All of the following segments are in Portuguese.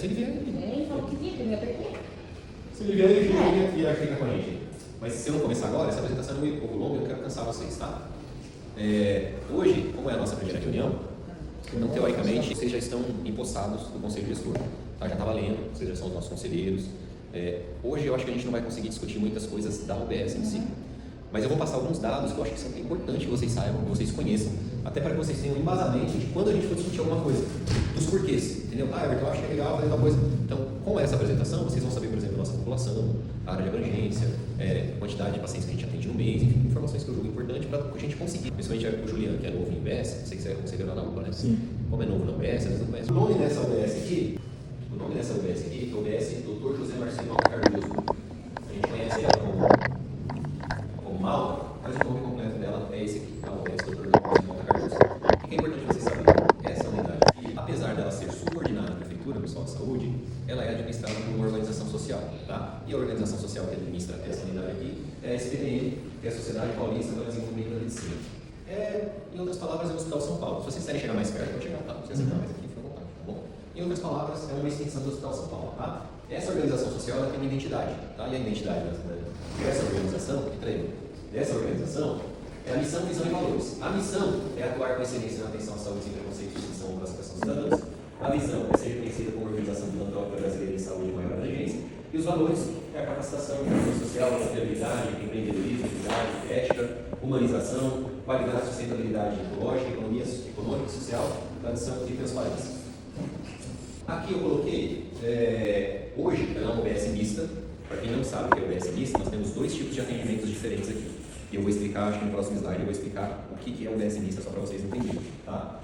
Se ele vier, Ele falou que vinha, que não ia perder. se ele vier, ele vem aqui e fica com a gente. Mas se eu não começar agora, essa apresentação é um pouco longa, eu quero cansar vocês, tá? Hoje, como é a nossa primeira reunião, então, teoricamente, vocês já estão empossados no Conselho Gestor, tá? Já está valendo, vocês já são os nossos conselheiros. Hoje eu acho que a gente não vai conseguir discutir muitas coisas da UBS em si, mas eu vou passar alguns dados que eu acho que é importante que vocês saibam, que vocês conheçam, até para que vocês tenham um embasamento de quando a gente for discutir alguma coisa, dos porquês, entendeu? Everton, eu acho que é legal fazer tal coisa. Então, com essa apresentação, vocês vão saber, por exemplo, a nossa população, a área de abrangência, quantidade de pacientes que a gente atende no mês, enfim, informações que eu julgo importante para a gente conseguir. Principalmente o Juliano, que é novo em UBS, não sei se é conselheiro na UBA, né? Sim. Como é novo na UBS, eles não conhecem. O nome dessa UBS aqui é o UBS Dr. José Marcelo Malta Cardoso. A gente conhece ela como Malta, mas o nome completo dela é esse aqui, a UBS Dr. José Marcelo Malta Cardoso. O que é importante vocês saberem? Essa unidade aqui, apesar dela ser subordinada à Prefeitura, Pessoal de Saúde, ela é administrada por uma organização social, tá? E a organização social que administra essa unidade aqui é a SPDM, que é a Sociedade Paulista para o Desenvolvimento da Medicina. Em outras palavras, é o Hospital São Paulo. Se vocês quiserem chegar mais perto, pode chegar, tá? Se vocês sentar mais aqui, fica à vontade, tá bom? Em outras palavras, é uma extensão do Hospital São Paulo, tá? Essa organização social ela tem uma identidade, tá? E a identidade dessa organização é a missão, visão e valores. A missão é atuar com excelência na atenção à saúde sem preconceito, distinção ou classificação dos cidadãos. A visão é ser reconhecida como organização filantrópica brasileira em saúde de maior abrangência. E os valores é a capacitação, social, sustentabilidade, empreendedorismo, equidade, ética, humanização, qualidade, sustentabilidade ecológica, economia econômica, social, tradição e transparência. Aqui eu coloquei, hoje ela é uma UBS mista. Para quem não sabe o que é UBS mista, nós temos dois tipos de atendimentos diferentes aqui. E eu vou explicar, acho que no próximo slide eu vou explicar o que é UBS mista, só para vocês entenderem. Tá?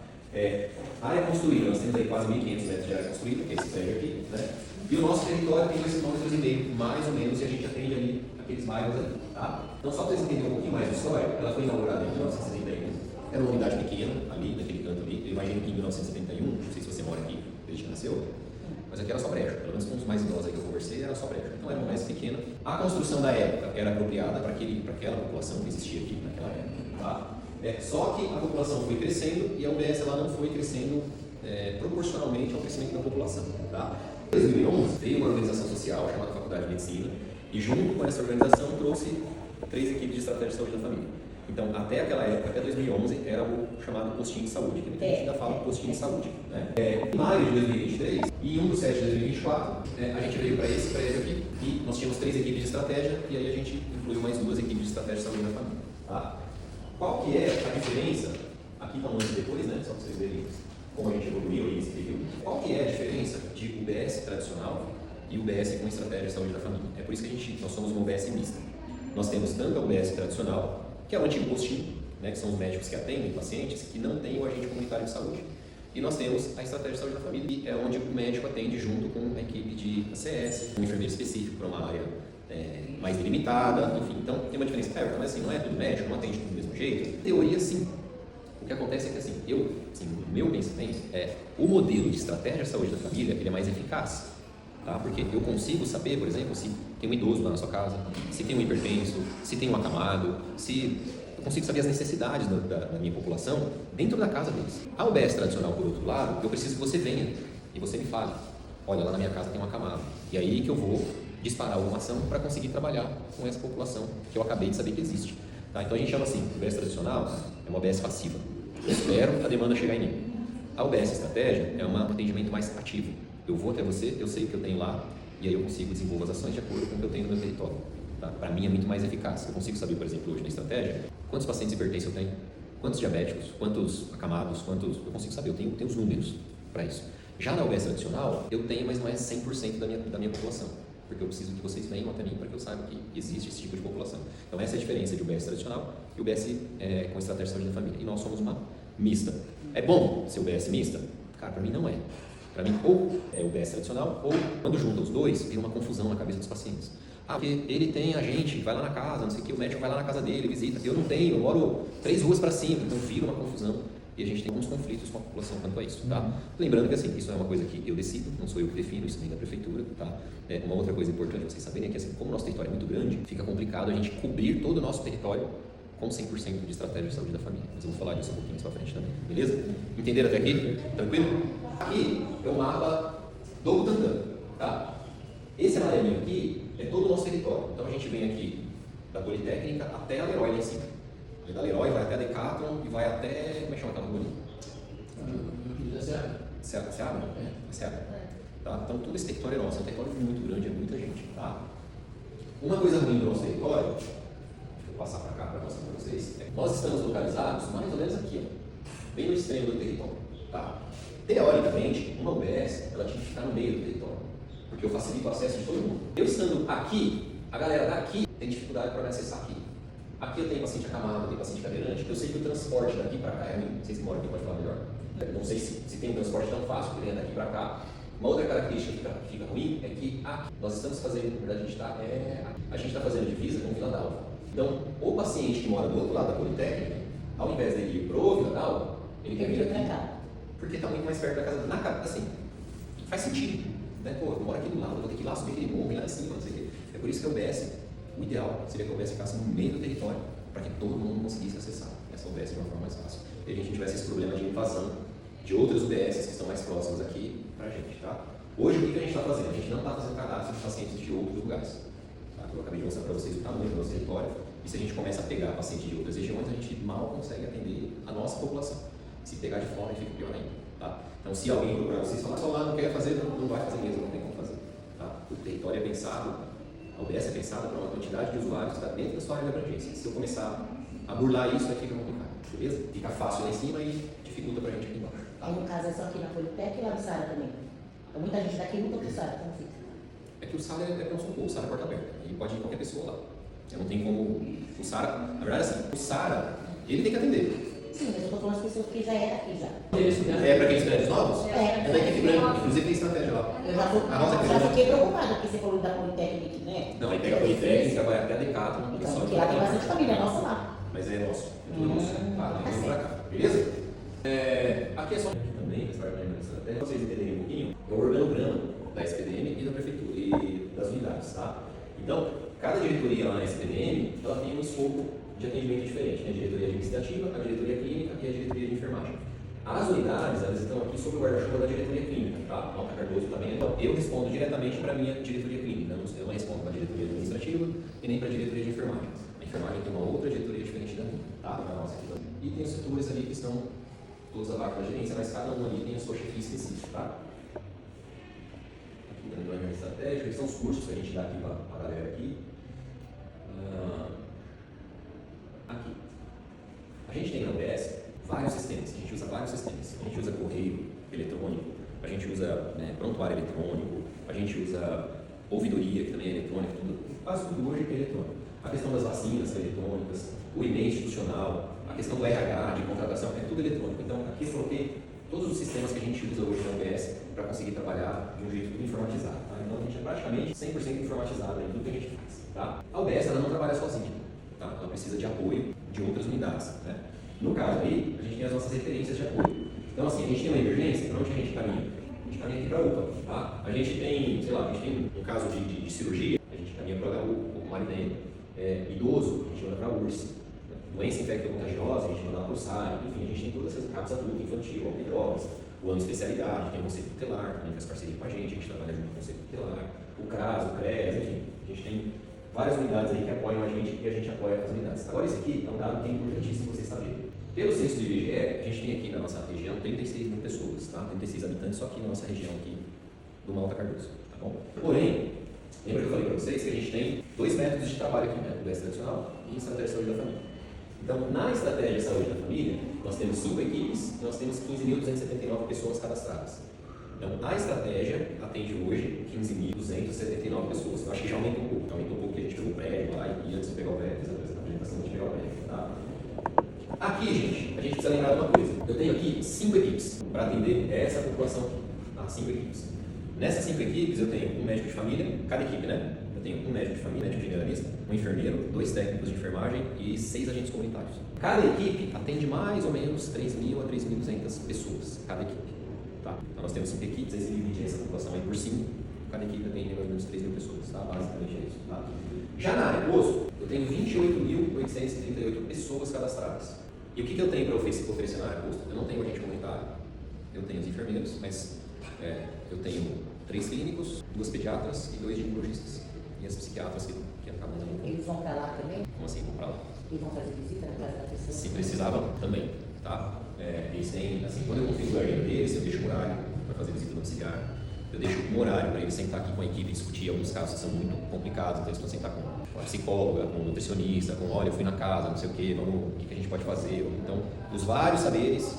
Área construída, nós temos aí quase 1.500 metros de área construída, que é esse prédio aqui, né? E o nosso território tem 2,5 km, mais ou menos, e a gente atende ali aqueles bairros ali, tá? Então, só para vocês entenderem um pouquinho mais da história, ela foi inaugurada em 1971, era uma unidade pequena, ali, naquele canto ali. Eu imagino que em 1971, não sei se você mora aqui desde que nasceu, mas aqui era só brejo, pelo menos com os mais idosos aí que eu conversei, era só brejo. Então, era uma mais pequena. A construção da época era apropriada para aquela população que existia aqui naquela época, tá? Só que a população foi crescendo e a UBS ela não foi crescendo proporcionalmente ao crescimento da população, tá? Em 2011 veio uma organização social chamada Faculdade de Medicina e junto com essa organização trouxe 3 equipes de estratégia de saúde da família. Então, até aquela época, até 2011, era o chamado postinho de saúde, que muita gente ainda fala postinho de saúde, né? Em maio de 2023 e 1 de 7 de 2024, a gente veio para esse prédio aqui e nós tínhamos 3 equipes de estratégia e aí a gente incluiu mais 2 equipes de estratégia de saúde da família, tá? Qual que é a diferença? Aqui está um ano depois, né? Só para vocês verem como a gente evoluiu aí nesse período. Qual que é a diferença de UBS tradicional e UBS com estratégia de saúde da família? É por isso que nós somos uma UBS mista. Nós temos tanto a UBS tradicional, que é o antigo postinho, né, que são os médicos que atendem pacientes que não têm o agente comunitário de saúde. E nós temos a estratégia de saúde da família, que é onde o médico atende junto com a equipe de ACS, um enfermeiro específico para uma área mais delimitada, enfim. Então, tem uma diferença. Mas assim, não é tudo médico, não atende do mesmo jeito. Em teoria, sim. O que acontece é que, assim, no meu pensamento, o modelo de estratégia de saúde da família, ele é mais eficaz. Tá? Porque eu consigo saber, por exemplo, se tem um idoso lá na sua casa, se tem um hipertenso, se tem um acamado, eu consigo saber as necessidades da minha população dentro da casa deles. A UBS tradicional, por outro lado, eu preciso que você venha e você me fale, olha, lá na minha casa tem um acamado. E aí que eu vou disparar alguma ação para conseguir trabalhar com essa população que eu acabei de saber que existe. Tá? Então a gente chama assim, UBS tradicional é uma UBS passiva. Eu espero a demanda chegar em mim. A UBS estratégia é um atendimento mais ativo. Eu vou até você, eu sei o que eu tenho lá, e aí eu consigo desenvolver as ações de acordo com o que eu tenho no meu território. Tá? Para mim é muito mais eficaz. Eu consigo saber, por exemplo, hoje na estratégia, quantos pacientes hipertensos eu tenho, quantos diabéticos, quantos acamados, eu consigo saber, eu tenho os números para isso. Já na UBS tradicional, eu tenho, mas não é 100% da minha população, porque eu preciso que vocês venham até mim para que eu saiba que existe esse tipo de população. Então essa é a diferença de UBS tradicional e UBS com estratégia de saúde da família. E nós somos uma mista. É bom ser UBS mista? Cara, para mim não é. Para mim, ou é UBS tradicional, ou quando junta os dois, vira uma confusão na cabeça dos pacientes. Porque ele tem a gente, vai lá na casa, não sei o que, o médico vai lá na casa dele, visita. Eu não tenho, eu moro 3 ruas para cima, então vira uma confusão. E a gente tem alguns conflitos com a população quanto a isso, tá? Lembrando que, assim, isso é uma coisa que eu decido, não sou eu que defino, isso vem da prefeitura, tá? Uma outra coisa importante vocês saberem é que, assim, como o nosso território é muito grande, fica complicado a gente cobrir todo o nosso território com 100% de estratégia de saúde da família. Mas eu vou falar disso um pouquinho mais pra frente também, beleza? Entenderam até aqui? Tranquilo? Aqui é o mapa do Butantã. amarelinho aqui é todo o nosso território. Então a gente vem aqui da Politécnica até a Leroy lá em cima. Aí da Leroy vai até a Decathlon e vai até, como é que chama aquela rua ali? Seara? É Seara. Tá? Então todo esse território é nosso, é um território muito grande, é muita gente. Tá? Uma coisa ruim do nosso território, deixa eu passar para cá para mostrar para vocês, é que nós estamos localizados mais ou menos aqui, ó, bem no extremo do território. Tá? Teoricamente, uma UBS ela tinha que ficar no meio do território, porque eu facilito o acesso de todo mundo. Eu estando aqui, a galera daqui tem dificuldade para me acessar aqui. Aqui eu tenho paciente acamado, eu tenho paciente cadeirante, eu sei que o transporte daqui para cá é ruim. Não sei se mora aqui, pode falar melhor. Eu não sei se tem um transporte tão fácil que vem daqui para cá. Uma outra característica que fica ruim é que aqui nós estamos fazendo, na verdade a gente está fazendo divisa com Vila d'Alva. Então, o paciente que mora do outro lado da Politécnica, ao invés de ir pro Vila d'Alva, ele quer vir aqui. Porque está muito mais perto da casa, assim, faz sentido. Né? Pô, eu moro aqui do lado, eu vou ter que ir lá subir aquele morro, ir lá em cima, não sei o quê. É por isso que a UBS, o ideal seria que a UBS ficasse no meio do território, para que todo mundo conseguisse acessar essa UBS de uma forma mais fácil. E a gente tivesse esse problema de invasão de outras UBS que estão mais próximas aqui para a gente, tá? Hoje, o que a gente está fazendo? A gente não está fazendo cadastro de pacientes de outros lugares. Tá? Eu acabei de mostrar para vocês o tamanho do nosso território, e se a gente começa a pegar pacientes de outras regiões, a gente mal consegue atender a nossa população. Se pegar de fora, fica pior ainda. Tá? Então, se alguém procurar vocês e falar, só lá não quer fazer, não vai fazer mesmo, não tem como fazer. Tá? O território é pensado, a UBS é pensada para uma quantidade de usuários que está dentro da sua área de abrangência. Se eu começar a burlar isso, aí fica complicado, beleza? Fica fácil lá em cima e dificulta para a gente aqui embaixo. Tá? Aí no caso é só aqui na Politec e lá no Sara também. Então, muita gente daqui luta pro Sara, como fica? É que o SARA é pronto-socorro, o SARA é porta aberta. E pode ir qualquer pessoa lá. Eu não tem como. O SARA, na verdade, assim, o SARA, ele tem que atender. Sim, mas eu estou falando as pessoas que já era aqui já. É para aqueles prédios novos? É da equipe grande. Inclusive tem estratégia lá. Eu já fiquei preocupada, porque você falou da Politécnica, né? Não, aí pega a Politécnica, vai até a Decathlon. Então, porque lá tem bastante família nossa lá. Mas é nosso, é tudo nosso. Tá, vem pra cá, beleza? Aqui é só aqui também, para estratégia. Para vocês entenderem um pouquinho, é o organograma da SPDM e da Prefeitura e das unidades, tá? Então, cada diretoria lá na SPDM, ela tem um escopo de atendimento diferente, né? A diretoria administrativa, a diretoria clínica e a diretoria de enfermagem. As unidades, elas estão aqui sob o guarda-chuva da diretoria clínica, tá? Malta Cardoso também. Então, eu respondo diretamente para a minha diretoria clínica, eu não respondo para a diretoria administrativa e nem para a diretoria de enfermagem. A enfermagem tem uma outra diretoria diferente da minha, tá? Da nossa aqui. E tem os setores ali que estão todos abaixo da gerência, mas cada um ali tem a sua chefia específica, tá? Aqui dentro do planejamento estratégico, esses são os cursos que a gente dá aqui para a galera aqui. Aqui. A gente tem na UBS vários sistemas, a gente usa vários sistemas. A gente usa correio eletrônico, a gente usa prontuário eletrônico, a gente usa ouvidoria, que também é eletrônica, quase tudo hoje é eletrônico. A questão das vacinas eletrônicas, o e-mail institucional, a questão do RH, de contratação, é tudo eletrônico. Então, aqui eu coloquei todos os sistemas que a gente usa hoje na UBS para conseguir trabalhar de um jeito tudo informatizado. Tá? Então, a gente é praticamente 100% informatizado em tudo que a gente faz. Tá? A UBS ela não trabalha sozinha, tá? Ela precisa de apoio de outras unidades. Né? No caso aí, a gente tem as nossas referências de apoio. Então, assim, a gente tem uma emergência, para onde a gente caminha? A gente caminha aqui para a UPA. Tá? A gente tem, sei lá, a gente tem um caso de cirurgia, a gente caminha para a HU, o Marinês. Idoso, a gente manda para a URSS. Doença infecto-contagiosa, a gente manda para o SAI. Enfim, a gente tem todas essas cabos adulto, infantil, alpidrogas, o ano de especialidade, tem o conceito tutelar, também faz parceria com a gente trabalha junto com o conceito tutelar, o CRAS, o CRES, enfim, a gente tem várias unidades aí que apoiam a gente e a gente apoia as unidades. Agora, esse aqui é um dado que é importantíssimo vocês saberem. Pelo censo do IBGE, a gente tem aqui na nossa região 36 mil pessoas, tá? 36 habitantes só aqui na nossa região aqui do Malta Cardoso, tá bom? Porém, lembra que eu falei para vocês que a gente tem dois métodos de trabalho aqui, né? O UBS tradicional e estratégia de saúde da família. Então, na estratégia de saúde da família, nós temos 5 equipes e nós temos 15.279 pessoas cadastradas. Então, a estratégia atende hoje 15.279 pessoas. Eu acho que já aumentou um pouco. Aumentou um pouco porque a gente pegou o prédio lá e antes de pegar o prédio, fiz a apresentação de pegar o prédio, tá? Aqui, gente, a gente precisa lembrar de uma coisa. Eu tenho aqui 5 equipes para atender essa população aqui. Tá? 5 equipes. Nessas 5 equipes, eu tenho um médico de família, cada equipe, né? Eu tenho um médico de família, médico generalista, um enfermeiro, 2 técnicos de enfermagem e 6 agentes comunitários. Cada equipe atende mais ou menos 3.000 a 3.200 pessoas, cada equipe. Tá? Então nós temos 5 equipes, aí se dividir essa população aí por 5, cada equipe atende mais ou menos 3.000 pessoas, tá? Basicamente é isso. Tá? Já na área posto, eu tenho 28.838 pessoas cadastradas. E o que eu tenho para oferecer na área posto? Eu não tenho agente comunitário, eu tenho os enfermeiros, mas eu tenho 3 clínicos, 2 pediatras e 2 ginecologistas. E as psiquiatras que acabam dando. Eles vão para lá também? Como assim, vão para lá? Eles vão fazer visita na casa da pessoa? Se precisavam, também, tá? Eles têm, assim, quando eu configuro a agenda deles, eu deixo um horário para fazer visita domiciliar, eu deixo um horário para eles sentar aqui com a equipe e discutir alguns casos que são muito complicados, então eles vão sentar com a psicóloga, com o nutricionista, com, olha, eu fui na casa, não sei o quê, vamos, o que a gente pode fazer? Então, os vários saberes,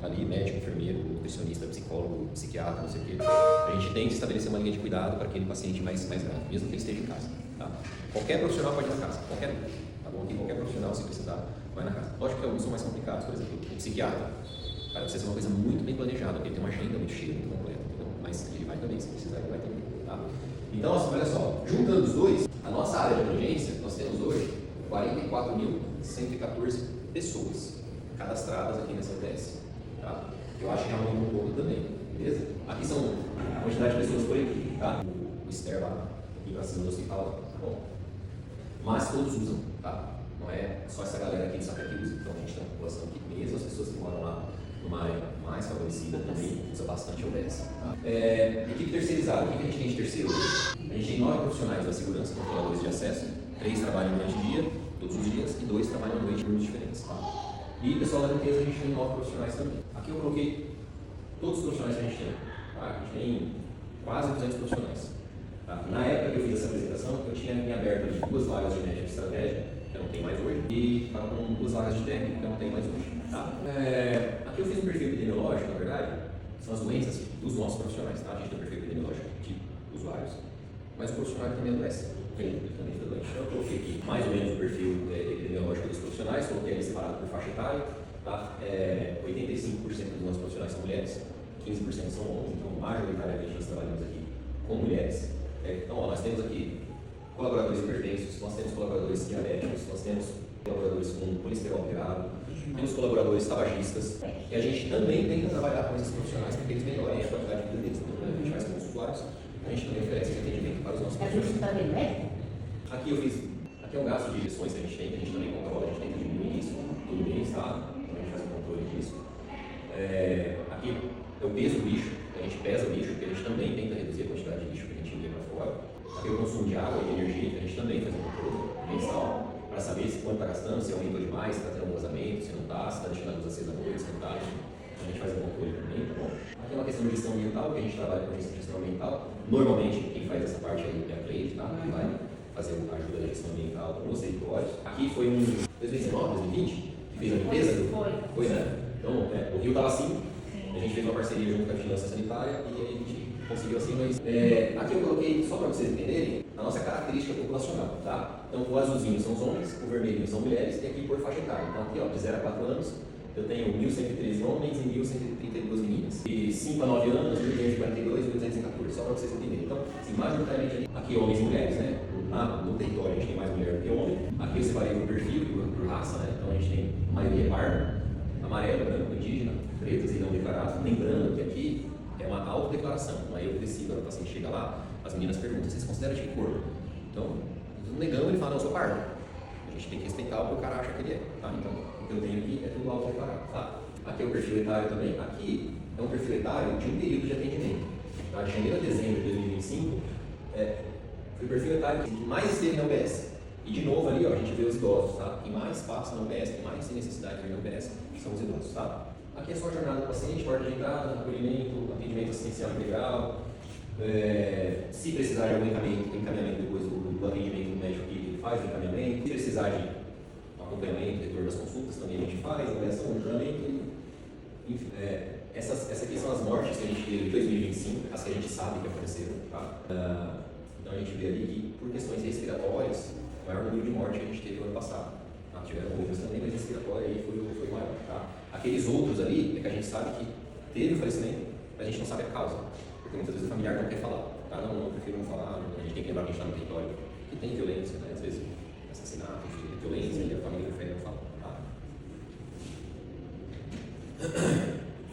ali, médico, enfermeiro, nutricionista, psicólogo, psiquiatra, não sei o quê, a gente tem que estabelecer uma linha de cuidado para aquele paciente mais grave, mesmo que ele esteja em casa, tá? Qualquer profissional pode ir na casa, qualquer um, tá bom? Aqui qualquer profissional, se precisar, vai na casa. Lógico que alguns são mais complicados, por exemplo, o psiquiatra, cara, precisa ser uma coisa muito bem planejada, porque ele tem uma agenda muito cheia, muito completa, entendeu? Mas ele vai também, se precisar, ele vai também, tá? Então, assim, olha só, juntando os dois, a nossa área de abrangência, nós temos hoje 44.114 pessoas cadastradas aqui nessa UTS, tá? Eu acho que já aumentou um pouco também, beleza? Aqui são a quantidade de pessoas por equipe, tá? O Ster lá, aqui pra cima do hospital, tá bom? Mas todos usam, tá? Não é só essa galera aqui de Sapé que usa. Então a gente tem uma população aqui, mesmo as pessoas que moram lá numa área mais favorecida também usa bastante a UBS. Tá? Equipe terceirizada, o que a gente tem de terceiro? A gente tem 9 profissionais da segurança, controladores de acesso, 3 trabalham durante o dia, todos os dias, e 2 trabalham à noite em turnos diferentes. Tá? E pessoal da limpeza a gente tem 9 profissionais também. Aqui eu coloquei todos os profissionais que a gente tem. Tá? A gente tem quase 200 profissionais. Tá? Na época que eu fiz essa apresentação, eu tinha em aberto ali 2 vagas de médico de estratégia, que eu não tenho mais hoje, e estava com 2 vagas de técnico, que eu não tenho mais hoje. Tá? Aqui eu fiz um perfil epidemiológico, na verdade, são as doenças dos nossos profissionais. Tá? A gente tem um perfil epidemiológico de usuários, mas o profissional também adoece. Ele também fica doente. Então eu coloquei aqui mais ou menos o perfil epidemiológico dos profissionais, coloquei ele separado por faixa etária. Tá? 85% dos nossos profissionais são mulheres, 15% são homens, então majoritariamente nós trabalhamos aqui com mulheres. Então, ó, nós temos aqui colaboradores hipertensos, nós temos colaboradores diabéticos, nós temos colaboradores com colesterol alterado, temos colaboradores tabagistas, e a gente também tenta trabalhar com esses profissionais para que eles melhorem a qualidade de vida deles. Então, a gente faz com os usuários, a gente também oferece atendimento para os nossos profissionais. também médico? Aqui eu fiz, aqui é um gasto de lições que a gente tem, que a gente também controla, a gente tenta diminuir isso, tudo bem, tá? Então a gente faz um controle disso. Aqui é o peso do lixo, a gente pesa o lixo, porque a gente também tenta reduzir a quantidade de lixo que a gente envia para fora. Aqui é o consumo de água e de energia, que a gente também faz um controle mensal, para saber se quanto está gastando, se aumentou demais, se está tendo um vazamento, se não está, se está deixando a luz acesa à noite, se não está. A gente faz um controle também, tá bom? Aqui é uma questão de gestão ambiental, que a gente trabalha com gestão ambiental. Normalmente, quem faz essa parte aí é a Cleide, tá? Que vai fazer a ajuda da gestão ambiental nos territórios. Aqui foi um 2019, 2020, que fez a limpeza do... Foi, né? Então, o rio estava assim, a gente fez uma parceria junto com a Vigilância Sanitária e a gente conseguiu assim, mas... aqui eu coloquei, só para vocês entenderem, a nossa característica populacional, tá? Então, o azulzinho são os homens, o vermelhinho são mulheres, e aqui por faixa etária. Então, aqui, ó, de 0 a 4 anos, eu tenho 1.113 homens e 1.132 meninas. E 5 a 9 anos, 1.542 e 1.214, só para vocês entenderem. Então, assim, majoritariamente aqui homens e mulheres, né? No território a gente tem mais mulher do que homem. Aqui eu separei por perfil, por raça, né? Então a gente tem a maioria parda, amarelo, branco, indígena, pretos e não declarados. Lembrando que aqui é uma autodeclaração, não é eu que decido. Quando o paciente chega lá, as meninas perguntam, vocês consideram de que cor? Então, negando, ele fala, não, eu sou pardo. A gente tem que respeitar o que o cara acha que ele é, tá? Então, o que eu tenho aqui é tudo autodeclarado, tá? Aqui é o perfil etário também. Aqui é um perfil etário de um período de atendimento. Tá? De janeiro a dezembro de 2025, foi o perfil etário que mais esteve na UBS. E de novo ali, ó, a gente vê os idosos, tá? Quem mais passa na UBS, quem mais tem necessidade de ir na UBS, são os idosos, tá? Aqui é só a jornada do paciente, porta de entrada, acolhimento, atendimento assistencial integral. Se precisar de algum encaminhamento depois do atendimento do médico aqui, ele faz o encaminhamento. Se precisar de acompanhamento, retorno das consultas, também a gente faz, avaliação, monitoramento, enfim. Essas aqui são as mortes que a gente teve em 2025, as que a gente sabe que aconteceram, tá? Então a gente vê ali que, por questões respiratórias, o maior número de mortes que a gente teve no ano passado. Tá? Tiveram outras também, mas respiratória aí foi maior. Tá? Aqueles outros ali, é que a gente sabe que teve o falecimento, mas a gente não sabe a causa. Porque muitas vezes o familiar não quer falar. Tá? Não, prefiro não falar. A gente tem que lembrar que a gente está no território que tem violência, né? Às vezes assassinato, enfim, violência, e a família prefere não falar. Tá?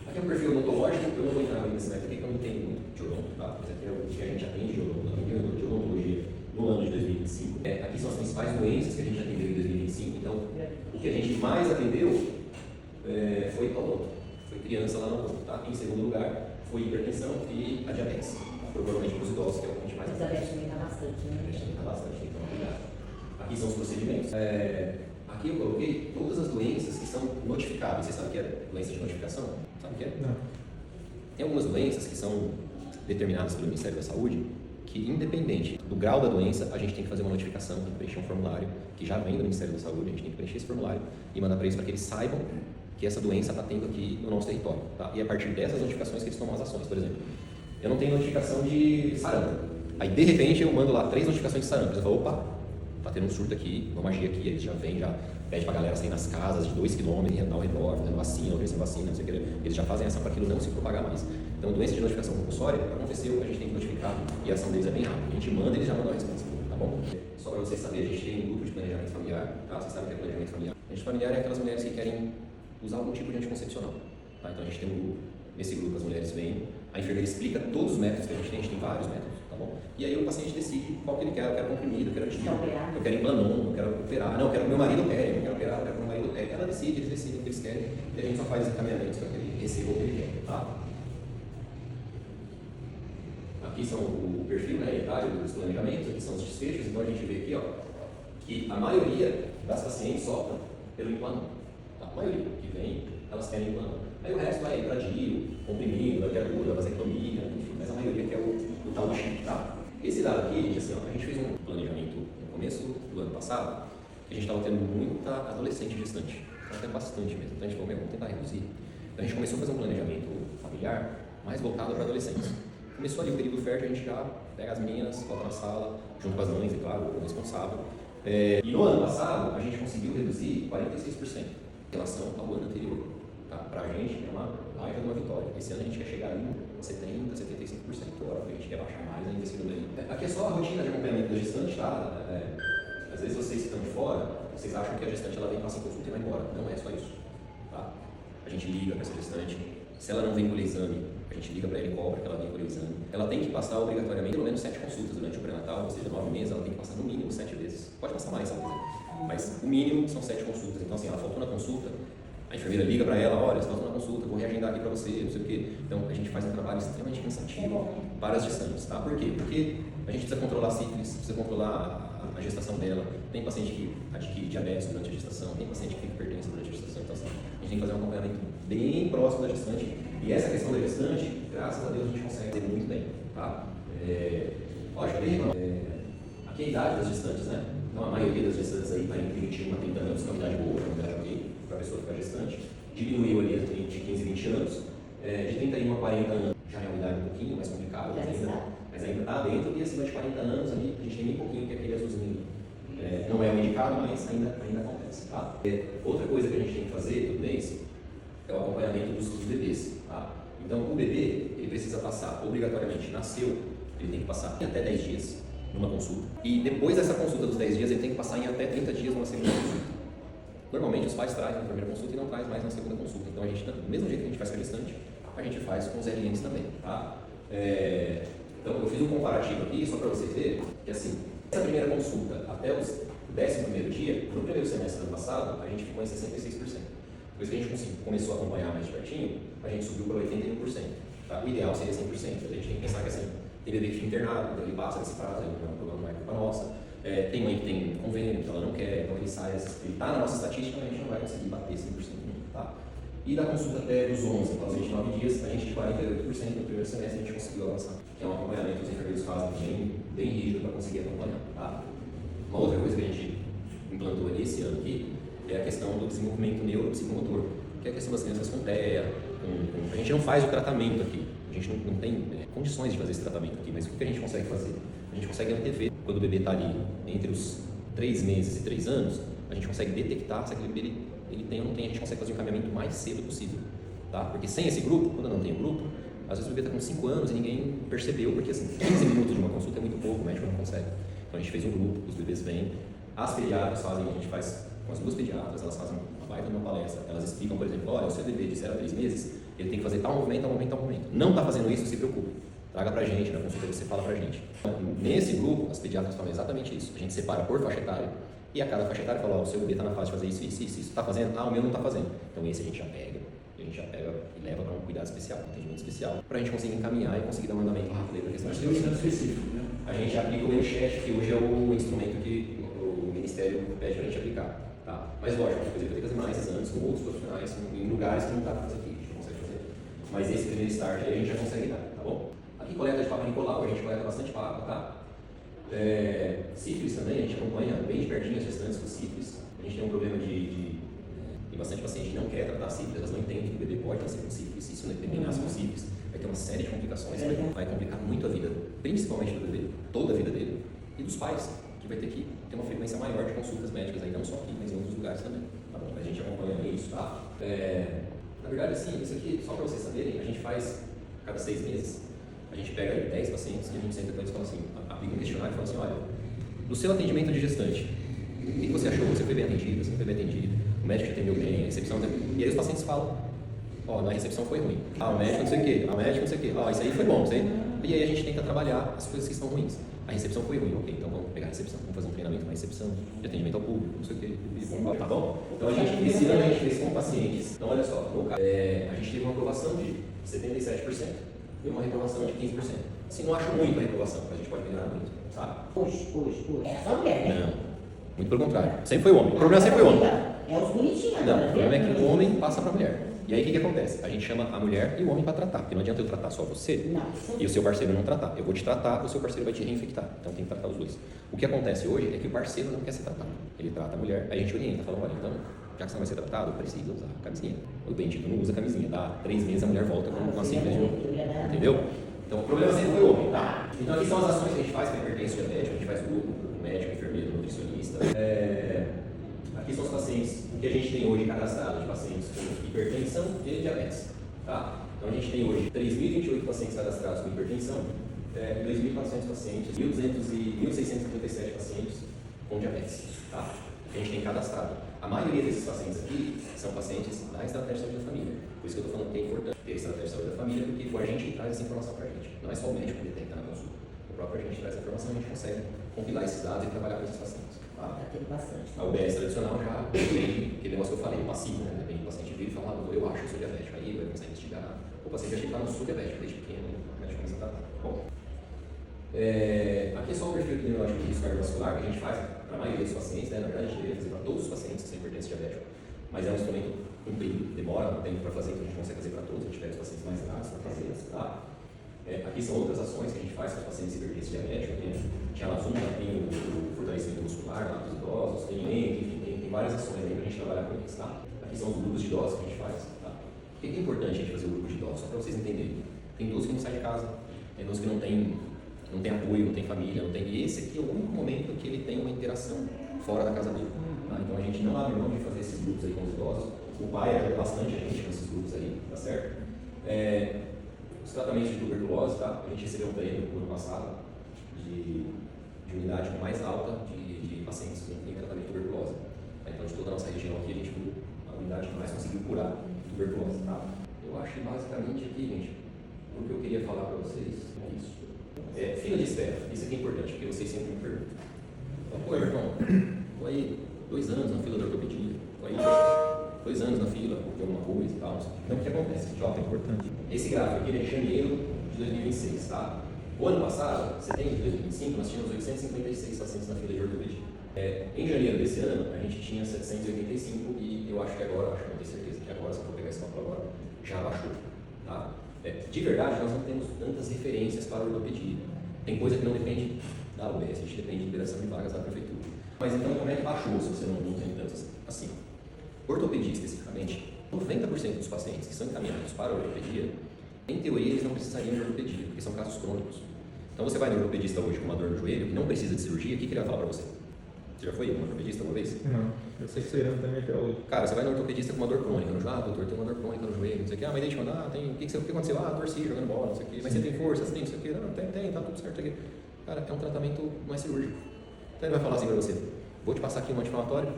Aqui é um perfil odontológico, eu não vou entrar nesse método aqui, porque eu não entendo muito de odonto, tá? Mas aqui é o que a gente atende de odontologia no ano de 2025. Aqui são as principais doenças que a gente atendeu em 2025. Então, o que a gente mais atendeu foi odonto, foi criança lá no odonto, tá? Em segundo lugar, foi hipertensão e a diabetes. Tá? provavelmente para os idosos, que é o que a gente mais Mas a diabetes também está bastante, A né? gente tem que estar bastante, tem que tomar cuidado. Aqui são os procedimentos. Aqui eu coloquei todas as doenças que são notificáveis. Você sabe o que é doença de notificação? Sabe o que é? Não. Tem algumas doenças que são determinadas pelo Ministério da Saúde, que independente do grau da doença, a gente tem que fazer uma notificação, tem que preencher um formulário que já vem do Ministério da Saúde, a gente tem que preencher esse formulário e mandar para eles para que eles saibam que essa doença está tendo aqui no nosso território. Tá? E a partir dessas notificações que eles tomam as ações. Por exemplo, eu não tenho notificação de sarampo. Aí de repente eu mando lá 3 notificações de sarampo. Eles falam, opa, tá tendo um surto aqui, uma magia aqui, eles já vêm, já pede pra galera sair nas casas de 2 km ao redor, fazendo vacina, oferecendo vacina, não sei o que. Eles já fazem ação para aquilo não se propagar mais. Então, doença de notificação compulsória, aconteceu, a gente tem que notificar e a ação deles é bem rápida. A gente manda e eles já mandam a resposta, tá bom? Só para vocês saberem, a gente tem um grupo de planejamento familiar, tá? Vocês sabem o que é planejamento familiar? Planejamento familiar é aquelas mulheres que querem usar algum tipo de anticoncepcional, tá? Então, a gente tem um grupo, nesse grupo as mulheres vêm, a enfermeira explica todos os métodos que a gente tem vários métodos, tá bom? E aí o paciente decide qual que ele quer, eu quero comprimido, eu quero antibiótico, eu quero implanon, eu quero operar, não, eu quero meu marido quer, eu quero operar, eu quero meu marido quer. Ela decide, eles decidem o que eles querem e a gente só faz encaminhamentos para que ele receba o que ele quer, tá? Aqui são o perfil, né, etário dos planejamentos, aqui são os desfechos, então a gente vê aqui, ó, que a maioria das pacientes optam pelo implanon, tá? A maioria que vem, elas querem implanon. Aí o resto vai para DIU, comprimido, laqueadura, vasectomia, enfim, mas a maioria quer o tal do chip, tá? Esse dado aqui, gente, assim, ó, a gente fez um planejamento no começo do ano passado, que a gente estava tendo muita adolescente gestante, estava tendo bastante mesmo, então a gente falou, vamos tentar reduzir. Então a gente começou a fazer um planejamento familiar mais voltado para adolescentes. Começou ali o período fértil, a gente já pega as meninas, coloca na sala, junto com as mães, é claro, o responsável. E no ano passado, a gente conseguiu reduzir 46% em relação ao ano anterior. Tá? Para a gente, é uma baita de uma vitória. Esse ano a gente quer chegar ali em 70%, 75%. Agora a gente quer baixar mais ainda esse número aí. Aqui é só a rotina de acompanhamento da gestante, tá? Às vezes vocês que estão de fora, vocês acham que a gestante ela vem, passa em consulta e vai embora. Não é só isso. Tá? A gente liga para essa gestante. Se ela não vem colher exame, a gente liga para ela e cobra que ela vem colher exame. Ela tem que passar obrigatoriamente pelo menos 7 consultas durante o pré-natal, ou seja, 9 meses, ela tem que passar no mínimo 7 vezes. Pode passar mais, se ela quiser. Mas o mínimo são 7 consultas. Então, assim, ela faltou na consulta, a enfermeira liga para ela, olha, você faltou na consulta, vou reagendar aqui para você, não sei o quê. Então, a gente faz um trabalho extremamente cansativo para as gestantes, tá? Por quê? Porque a gente precisa controlar a sífilis, precisa controlar a gestação dela. Tem paciente que adquire diabetes durante a gestação, tem paciente que tem hipertensão durante a gestação. Então, assim, a gente tem que fazer um acompanhamento bem próximo da gestante. E essa questão da gestante, graças a Deus, a gente consegue fazer muito bem, tá? Lógico, aqui é a idade das gestantes, né? Então, a maioria das gestantes aí está entre 21 a 30 anos, que é uma idade boa, é uma idade ok para a pessoa ficar gestante. Diminuiu ali de 15 a 20 anos. De 31 a 40 anos já é uma idade um pouquinho mais complicada, mas ainda está dentro. E acima de 40 anos ali, a gente tem bem pouquinho, que é aquele azulzinho. Não é o indicado, mas ainda acontece, tá? Outra coisa que a gente tem que fazer todo mês é o acompanhamento dos bebês, tá? Então, o bebê, ele precisa passar, obrigatoriamente, nasceu, ele tem que passar em até 10 dias numa consulta. E depois dessa consulta dos 10 dias, ele tem que passar em até 30 dias numa segunda consulta. Normalmente, os pais trazem na primeira consulta e não traz mais na segunda consulta. Então, a gente, do mesmo jeito que a gente faz com a gestante, a gente faz com os LNs também, tá? Então, eu fiz um comparativo aqui, só para vocês verem, que assim, essa primeira consulta até o 11º dia, no primeiro semestre do ano passado, a gente ficou em 66%. Depois que a gente começou a acompanhar mais de pertinho, a gente subiu para 81%. Tá? O ideal seria 100%. A gente tem que pensar que assim, tem bebê que fica internado, então ele passa desse prazo, ele não é culpa nossa. Tem mãe que tem convênio, então ela não quer, então ele sai, ele está na nossa estatística, mas a gente não vai conseguir bater 100% nunca. Tá? E da consulta até dos 11 aos 29 dias, a gente de 48% no primeiro semestre a gente conseguiu avançar. Que é um acompanhamento que os enfermeiros fazem bem rígido para conseguir acompanhar. Tá? Uma outra coisa que a gente implantou esse ano aqui é a questão do desenvolvimento neuropsicomotor, que é a questão das crianças com TEA. A gente não faz o tratamento aqui, a gente não tem condições de fazer esse tratamento aqui, mas o que a gente consegue fazer? A gente consegue antever, quando o bebê está ali entre os 3 meses e 3 anos, a gente consegue detectar se aquele bebê ele tem ou não tem, a gente consegue fazer o encaminhamento o mais cedo possível, tá? Porque sem esse grupo, quando não tem o grupo, às vezes o bebê está com 5 anos e ninguém percebeu, porque assim, 15 minutos de uma consulta é muito pouco, o médico não consegue. Então a gente fez um grupo, os bebês vêm, as pediatras fazem, a gente faz com as 2 pediatras, elas fazem uma baita de uma palestra, elas explicam, por exemplo, olha, o seu bebê de 0 a 3 meses, ele tem que fazer tal movimento, tal movimento, tal movimento. Não está fazendo isso, se preocupe. Traga pra gente, na consulta você fala pra gente. Então, nesse grupo, as pediatras falam exatamente isso. A gente separa por faixa etária, e a cada faixa etária fala, ó, o seu bebê está na fase de fazer isso, isso, isso, isso. Está fazendo? Ah, o meu não está fazendo. Então esse a gente já pega, a gente já pega e leva para um cuidado especial, um atendimento especial, para a gente conseguir encaminhar e conseguir dar mandamento rápido para a questão de específico, né? A gente aplica o ENCHET, que hoje é o instrumento que o Ministério pede para a gente aplicar. Tá? Mas lógico, vai ter que fazer mais exames com outros profissionais, em lugares que não dá para fazer aqui, a gente consegue fazer. Mas esse primeiro start aí a gente já consegue dar, tá bom? Aqui coleta de Papa Nicolau, a gente coleta bastante papa, tá? Sífilis também, a gente acompanha bem de pertinho as gestantes com sífilis. A gente tem um problema tem bastante paciente que não quer tratar sífilis, elas não entendem que o bebê pode nascer com sífilis, se isso não terminasse com sífilis, vai ter uma série de complicações, vai complicar muito a vida, principalmente do bebê, toda a vida dele, e dos pais, que vai ter que ter uma frequência maior de consultas médicas aí, não só aqui, mas em outros lugares também, tá bom? A gente acompanha isso, tá? Na verdade, assim, isso aqui, só para vocês saberem, a gente faz a cada 6 meses, a gente pega aí 10 pacientes e a gente senta com eles e fala assim, aplica um questionário e fala assim, olha, do seu atendimento de gestante, o que você achou? Você foi bem atendido? Você não foi bem atendido? O médico te atendeu bem? A recepção... E aí os pacientes falam, na recepção foi ruim. O médico não sei o quê, isso aí foi bom. E aí a gente tenta trabalhar as coisas que estão ruins. A recepção foi ruim, ok, então vamos pegar a recepção, vamos fazer um treinamento na recepção, de atendimento ao público, não sei o quê, tá bom? Então a gente, esse ano a gente fez com pacientes. Então olha só, no caso, a gente teve uma aprovação de 77% e uma reprovação de 15%. Assim, não acho muito a reprovação, mas a gente pode melhorar muito, sabe? Puxa. É só mulher, né? Não, muito pelo contrário. Sempre foi o homem. O problema sempre foi o homem. É os bonitinhos agora. Não, o problema é que o homem passa para a mulher. E aí o que acontece? A gente chama a mulher e o homem para tratar, porque não adianta eu tratar só você e o seu parceiro não tratar. Eu vou te tratar, o seu parceiro vai te reinfectar. Então tem que tratar os dois. O que acontece hoje é que o parceiro não quer ser tratado. Ele trata a mulher, aí a gente orienta, falando, olha, então, já que você não vai ser tratado, precisa usar a camisinha. O bendito não usa camisinha, dá 3 meses a mulher volta com a sífilis de novo. Entendeu? Então o problema sempre foi o homem, tá? Então aqui são as ações que a gente faz para hipertensão diabética, a gente faz grupo, médico, enfermeiro, nutricionista. Aqui são os pacientes, o que a gente tem hoje cadastrado de pacientes com hipertensão e diabetes. Tá? Então a gente tem hoje 3.028 pacientes cadastrados com hipertensão, 2.400 pacientes, 1.657 pacientes com diabetes. Tá? A gente tem cadastrado. A maioria desses pacientes aqui são pacientes da estratégia de saúde da família. Por isso que eu estou falando que é importante ter a estratégia de saúde da família, porque o agente traz essa informação para a gente. Não é só o médico que detecta na consulta. O próprio agente traz a informação e a gente consegue compilar esses dados e trabalhar com esses pacientes. Tá? Bastante. A UBS tradicional já tem aquele negócio que eu falei, passivo, né? Depende do paciente vir e falar, eu acho que eu sou diabético, aí vai começar a investigar. O paciente acha que está no sul diabético, desde pequeno, o médico começa a tratar. Bom, aqui é só o perfil epidemiológico de risco cardiovascular que a gente faz para a maioria dos pacientes, né? Na verdade a gente deveria fazer para todos os pacientes que têm hipertensão diabética, mas é um instrumento comprido, demora um tempo para fazer, então a gente consegue fazer para todos, a gente pega os pacientes mais graves para fazer, tá? Aqui são outras ações que a gente faz para os pacientes hipertensos diabéticos, tinha lá tem o fortalecimento muscular lá para os idosos, tem lente, enfim, tem várias ações aí para a gente trabalhar com eles, tá? Aqui são os grupos de idosos que a gente faz, tá? Por que é importante a gente fazer o grupo de idosos? Só para vocês entenderem. Tem idosos que não saem de casa, tem idosos que não tem apoio, não tem família, não tem... E esse aqui é o único momento que ele tem uma interação fora da casa dele. Tá? Então a gente não abre mão de fazer esses grupos aí com os idosos. O pai ajuda bastante a gente com esses grupos aí, tá certo? Os tratamentos de tuberculose, tá? A gente recebeu um prêmio no ano passado de unidade mais alta de pacientes em tratamento de tuberculose. Então, de toda a nossa região aqui, a gente foi a unidade que mais conseguiu curar tuberculose, tá? Eu acho que basicamente aqui, gente, o que eu queria falar para vocês é isso. Fila de espera, isso aqui é importante, porque vocês sempre me perguntam. Pô, irmão, tô aí 2 anos na fila da ortopedia, tô aí 2 anos na fila de alguma coisa e tal. Então, o que acontece? É importante. Esse gráfico aqui é de janeiro de 2026, tá? O ano passado, setembro de 2025, nós tínhamos 856 pacientes na fila de ortopedia. Em janeiro desse ano, a gente tinha 785 e eu acho que agora, não tenho certeza que agora, se eu for pegar esse cálculo agora, já baixou. Tá? De verdade, nós não temos tantas referências para a ortopedia. Tem coisa que não depende da UBS, a gente depende de liberação de vagas da prefeitura. Mas então, como é que baixou se você não tem tantos assim? Ortopedia, especificamente, 90% dos pacientes que são encaminhados para a ortopedia, em teoria, eles não precisariam de ortopedia, porque são casos crônicos. Então, você vai no ortopedista hoje com uma dor no joelho, que não precisa de cirurgia, o que ele vai falar para você? Você já foi no ortopedista uma vez? Não, eu sei que você irá também até hoje. Cara, você vai no ortopedista com uma dor crônica no joelho, doutor, tem uma dor crônica no joelho, não sei o que, mas deixa eu andar, o que aconteceu? Torci jogando bola, não sei o que, mas você tem força, você tem não sei o que, não, tem, tá tudo certo aqui. Cara, é um tratamento mais cirúrgico. Então, ele vai falar assim para você, vou te passar aqui um anti-inflamatório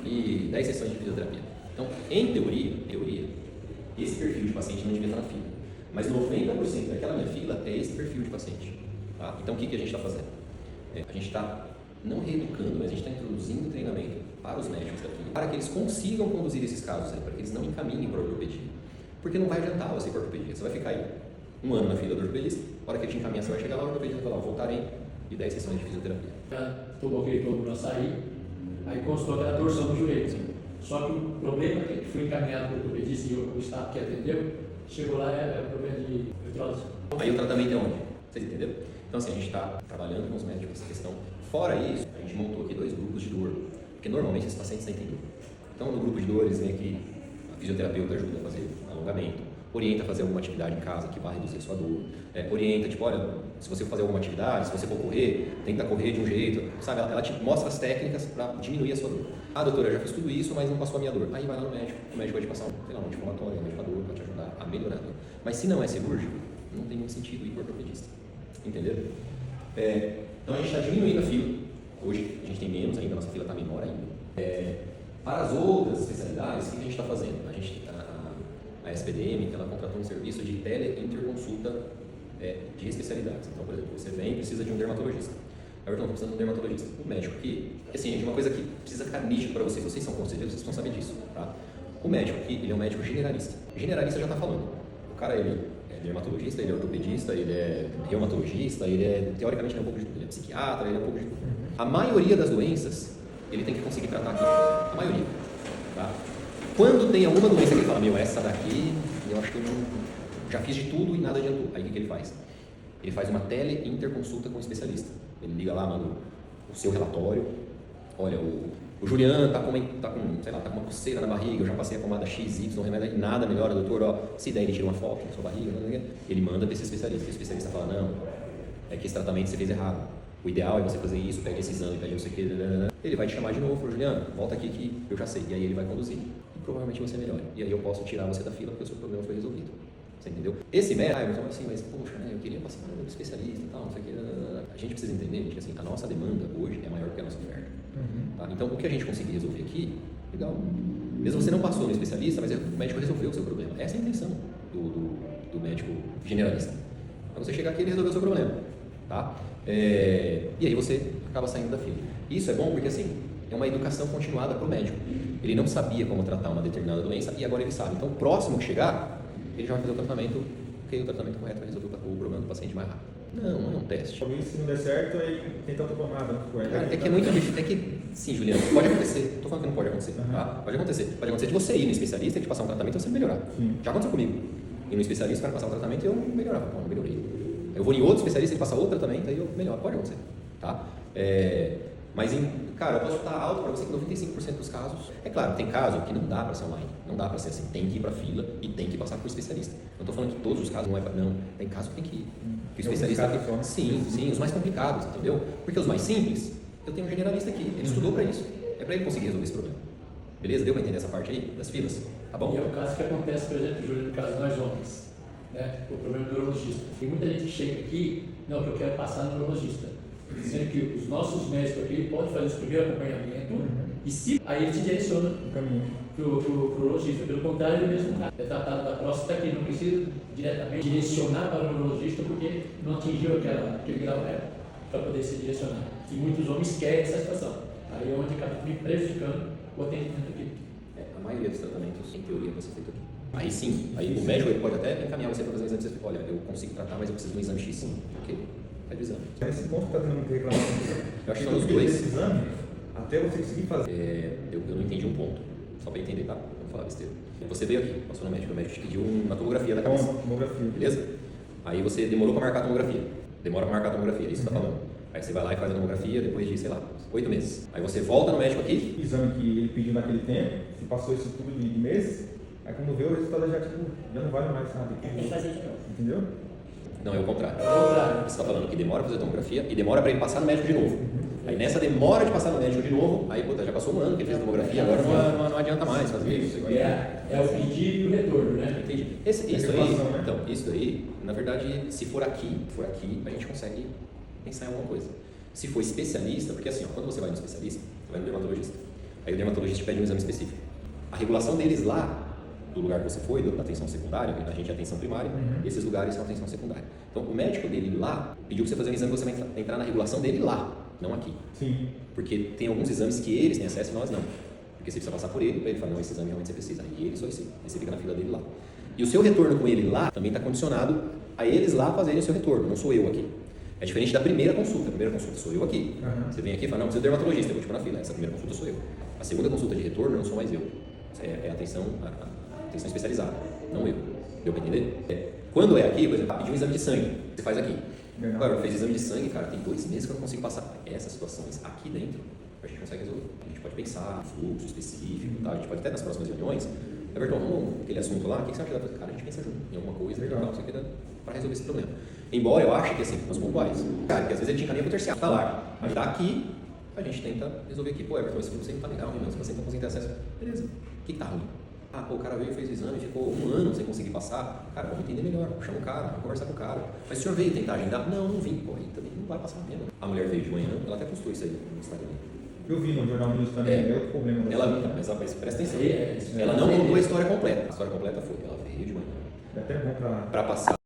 e 10 sessões de fisioterapia. Então, em teoria, esse perfil de paciente não devia estar na fila. Mas 90% daquela minha fila é esse perfil de paciente. Tá? Então, o que a gente está fazendo? A gente está não reeducando, mas a gente está introduzindo treinamento para os médicos daqui, para que eles consigam conduzir esses casos aí, para que eles não encaminhem para a ortopedia. Porque não vai adiantar você ir para ortopedia. Você vai ficar aí 1 ano na fila do ortopedista, a hora que ele te encaminha, você vai chegar lá, o ortopedista vai falar, voltarei e 10 sessões de fisioterapia. Tomou aquele tomo no açaí, aí constou aquela torção no joelho. Sim. Só que o problema que foi encaminhado para o ortopedista e o staff que atendeu, chegou lá, era problema de artrose. Aí o tratamento é onde? Vocês entenderam? Então assim, a gente está trabalhando com os médicos essa questão. Fora isso, a gente montou aqui 2 grupos de dor, porque normalmente esses pacientes sentem dor. Então no grupo de dor eles vêm aqui, a fisioterapeuta ajuda a fazer alongamento, orienta a fazer alguma atividade em casa que vai reduzir a sua dor, orienta, tipo, olha, se você for fazer alguma atividade, se você for correr, tenta correr de um jeito, sabe? Ela te mostra as técnicas para diminuir a sua dor. Ah, doutora, eu já fiz tudo isso, mas não passou a minha dor. Aí vai lá no médico, o médico vai te passar um anti-inflamatório, um medicador para te ajudar a melhorar a dor. Mas se não é cirúrgico, não tem muito sentido ir para o ortopedista. Entenderam? Então a gente está diminuindo a fila. Hoje a gente tem menos ainda, a nossa fila está menor ainda. Para as outras especialidades, o que a gente está fazendo? A SPDM, ela contratou um serviço de tele-interconsulta de especialidades. Então, por exemplo, você vem e precisa de um dermatologista. Everton, estou precisando de um dermatologista. O médico aqui, assim, gente, uma coisa que precisa ficar nítido para vocês são conselheiros, vocês vão saber disso, tá? O médico aqui, ele é um médico generalista. Generalista já está falando. O cara, ele é dermatologista, ele é ortopedista, ele é reumatologista, ele é, teoricamente, ele é um pouco de tudo. Ele é psiquiatra, ele é um pouco de tudo. A maioria das doenças, ele tem que conseguir tratar aqui. A maioria, tá? Quando tem alguma doença que ele fala, essa daqui, eu acho que eu já fiz de tudo e nada adiantou. Aí o que ele faz? Ele faz uma tele-interconsulta com o especialista. Ele liga lá, manda o seu relatório. Olha, o Juliano tá com uma coceira na barriga, eu já passei a pomada XY, remédio, nada melhora, doutor, ó, se der ele tira uma foto da sua barriga, ele manda para esse especialista. O especialista fala, não, é que esse tratamento você fez errado. O ideal é você fazer isso, pega esse exame, pega não sei o que, ele vai te chamar de novo, Juliano, volta aqui que eu já sei. E aí ele vai conduzir. E provavelmente você melhora. E aí eu posso tirar você da fila porque o seu problema foi resolvido. Você entendeu? Esse médico, eu falo assim, mas poxa, né, eu queria passar no especialista e tal, não sei o que. A gente precisa entender, gente, que assim, a nossa demanda hoje é maior que a nossa oferta. Tá? Então, o que a gente conseguir resolver aqui, legal. Mesmo você não passou no especialista, mas o médico resolveu o seu problema. Essa é a intenção do médico generalista. Para você chegar aqui, ele resolveu o seu problema. Tá? E aí você acaba saindo da fila. Isso é bom porque assim, é uma educação continuada para o médico. Ele não sabia como tratar uma determinada doença e agora ele sabe. Então, o próximo que chegar, ele já vai fazer o tratamento, porque o tratamento correto vai resolver o problema do paciente mais rápido. Não é um teste. Talvez se não der certo, aí tenta outra pomada. Cara, é que é muito difícil. É que, sim, Juliano, pode acontecer. Estou falando que não pode acontecer. Tá? Pode acontecer. Pode acontecer de você ir no especialista e te passar um tratamento e você melhorar. Sim. Já aconteceu comigo. Ir no especialista, o cara passar um tratamento e eu melhorava. Pô, não melhorei. Eu vou em outro especialista, ele passa outro tratamento, aí eu melhoro. Pode acontecer. Tá? Mas, cara, eu posso chutar alto para você que 95% dos casos, é claro, tem caso que não dá para ser online, não dá para ser assim, tem que ir para fila e tem que passar por especialista. Não estou falando que todos os casos não, tem caso que tem que ir. Que o especialista tem que... Sim, os mais complicados, entendeu? Porque os mais simples, eu tenho um generalista aqui, ele estudou para isso, é para ele conseguir resolver esse problema. Beleza? Deu para entender essa parte aí, das filas? Tá bom? E é o caso que acontece, por exemplo, Júlio, no caso de nós homens, né? O problema do neurologista. Tem muita gente que chega aqui, não, que eu quero passar no neurologista. Dizendo que os nossos médicos aqui podem fazer esse primeiro acompanhamento e se aí ele te direciona para o neurologista. Pelo contrário, ele mesmo é tratado da próstata que não precisa diretamente direcionar para o neurologista porque não atingiu aquele grau para poder ser direcionado. E muitos homens querem essa situação. Aí é onde acaba me prejudicando o atendimento aqui. A maioria dos tratamentos, em teoria, vai ser feito aqui. Aí sim, aí o médico ele pode até encaminhar você para fazer um exame. Você fala, olha, eu consigo tratar, mas eu preciso de um exame X. Sim, ok. Faz o exame. Esse ponto que está tendo muita reclamação. Eu acho que são os dois. Esse exame, até você conseguir fazer. Eu não entendi um ponto, só para entender, tá? Vamos falar besteira. Você veio aqui, passou no médico, o médico te pediu uma tomografia da cabeça. Tomografia. Beleza? Aí você demorou para marcar a tomografia. Demora para marcar a tomografia, é isso que você está falando. Aí você vai lá e faz a tomografia depois de, sei lá, 8 meses. Aí você volta no médico aqui. O exame que ele pediu naquele tempo, se passou isso tudo de meses, aí quando vê o resultado já não vale mais, sabe? Tem que fazer de novo. Entendeu? Não, é o contrário. É o contrário. Você está falando que demora para fazer a tomografia e demora para ele passar no médico de novo. Aí nessa demora de passar no médico de novo, aí puta, já passou um ano que ele fez a tomografia, agora não adianta mais fazer isso. É o pedir e o retorno, né? Entendi. Isso aí, na verdade, se for aqui, a gente consegue pensar em alguma coisa. Se for especialista, porque assim, ó, quando você vai no especialista, você vai no dermatologista. Aí o dermatologista te pede um exame específico. A regulação deles lá, do lugar que você foi, da atenção secundária, a gente é atenção primária, esses lugares são atenção secundária. Então, o médico dele lá pediu para você fazer um exame que você vai entrar na regulação dele lá, não aqui. Sim. Porque tem alguns exames que eles têm acesso e nós não. Porque você precisa passar por ele, para ele falar, não, esse exame realmente você precisa. Aí ele só esse, aí você fica na fila dele lá. E o seu retorno com ele lá também está condicionado a eles lá fazerem o seu retorno, não sou eu aqui. É diferente da primeira consulta. A primeira consulta sou eu aqui. Você vem aqui e fala, não, precisa de dermatologista, eu vou te pôr na fila. Essa primeira consulta sou eu. A segunda consulta de retorno não sou mais eu. É a atenção especializada, não eu. Deu para entender? Quando é aqui, por exemplo, pedir um exame de sangue, você faz aqui. Agora, fez exame de sangue, cara, tem 2 meses que eu não consigo passar. Essas situações aqui dentro, a gente consegue resolver. A gente pode pensar fluxo específico, tá? A gente pode até nas próximas reuniões, Everton, vamos aquele assunto lá, o que você acha da coisa? Cara, a gente pensa junto em alguma coisa, legal, isso aqui para resolver esse problema. Embora eu ache que assim, os pontuais, cara, que às vezes ele te encaminha pro terciário, tá lá, mas daqui a gente tenta resolver aqui, pô, Everton, esse fluxo aí não tá legal, né? Se você não conseguir ter acesso, beleza, o que tá ruim? Ah, pô, o cara veio, fez o exame, ficou 1 ano sem conseguir passar. Cara, vamos entender melhor, chama o cara, vamos conversar com o cara. Mas o senhor veio tentar agendar? Não, não vim, pô, aí também não vai passar mesmo. A mulher veio de manhã, ela até postou isso aí no Instagram. Eu vi no Jornal News também, é outro problema. Mas presta atenção, ela não contou a história completa. A história completa foi, ela veio de manhã. É até bom para passar